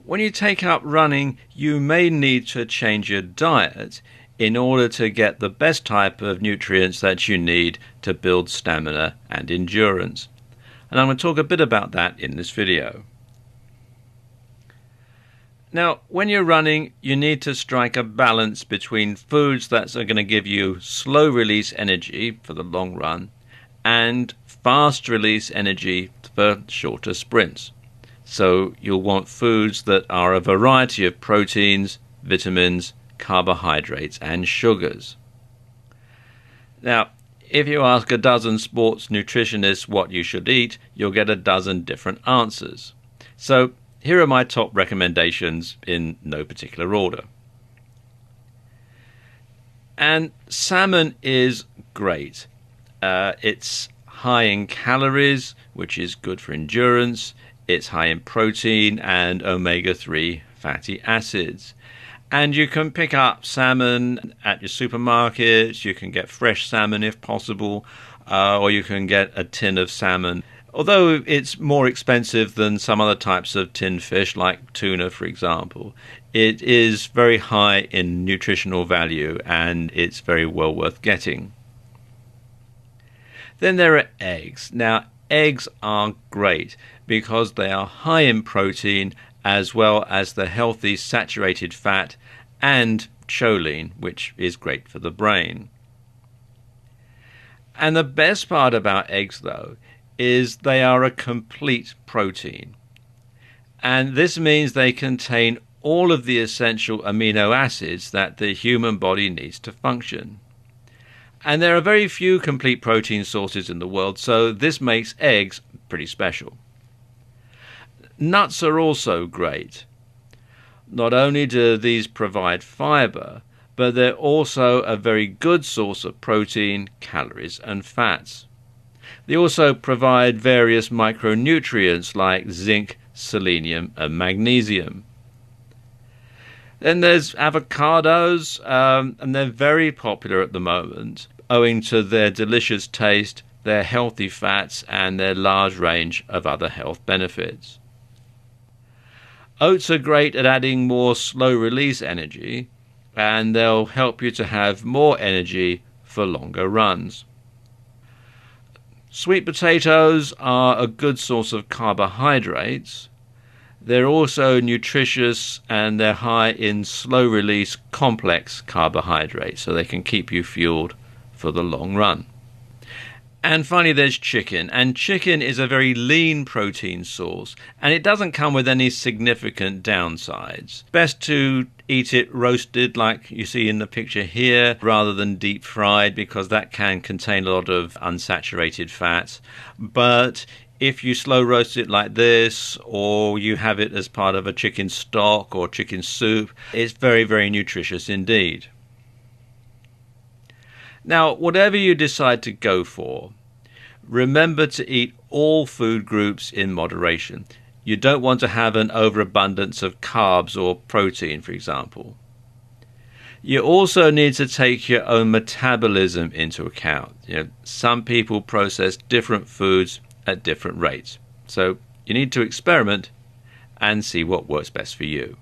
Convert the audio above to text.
When you take up running, you may need to change your diet in order to get the best type of nutrients that you need to build stamina and endurance. And I'm going to talk a bit about that in this video. Now, when you're running, you need to strike a balance between foods that are going to give you slow release energy for the long run and fast release energy for shorter sprints. So you'll want foods that are a variety of proteins, vitamins, carbohydrates and sugars. Now, if you ask a dozen sports nutritionists what you should eat, you'll get a dozen different answers. So here are my top recommendations in no particular order. And salmon is great. It's high in calories, which is good for endurance. It's high in protein and omega-3 fatty acids. And you can pick up salmon at your supermarkets. You can get fresh salmon if possible, or you can get a tin of salmon. Although it's more expensive than some other types of tinned fish, like tuna, for example, it is very high in nutritional value and it's very well worth getting. Then there are eggs. Now, eggs are great because they are high in protein as well as the healthy saturated fat and choline, which is great for the brain. And the best part about eggs, though, is they are a complete protein. And this means they contain all of the essential amino acids that the human body needs to function. And there are very few complete protein sources in the world, so this makes eggs pretty special. Nuts are also great. Not only do these provide fiber, but they're also a very good source of protein, calories, and fats. They also provide various micronutrients like zinc, selenium, and magnesium. Then there's avocados, and they're very popular at the moment, owing to their delicious taste, their healthy fats, and their large range of other health benefits. Oats are great at adding more slow-release energy, and they'll help you to have more energy for longer runs. Sweet potatoes are a good source of carbohydrates. They're also nutritious and they're high in slow-release complex carbohydrates, so they can keep you fueled for the long run. And finally, there's chicken. And chicken is a very lean protein source, and it doesn't come with any significant downsides. Best to eat it roasted like you see in the picture here, rather than deep fried, because that can contain a lot of unsaturated fats. But if you slow roast it like this, or you have it as part of a chicken stock or chicken soup, it's very, very nutritious indeed. Now, whatever you decide to go for, remember to eat all food groups in moderation. You don't want to have an overabundance of carbs or protein, for example. You also need to take your own metabolism into account. Some people process different foods at different rates. So you need to experiment and see what works best for you.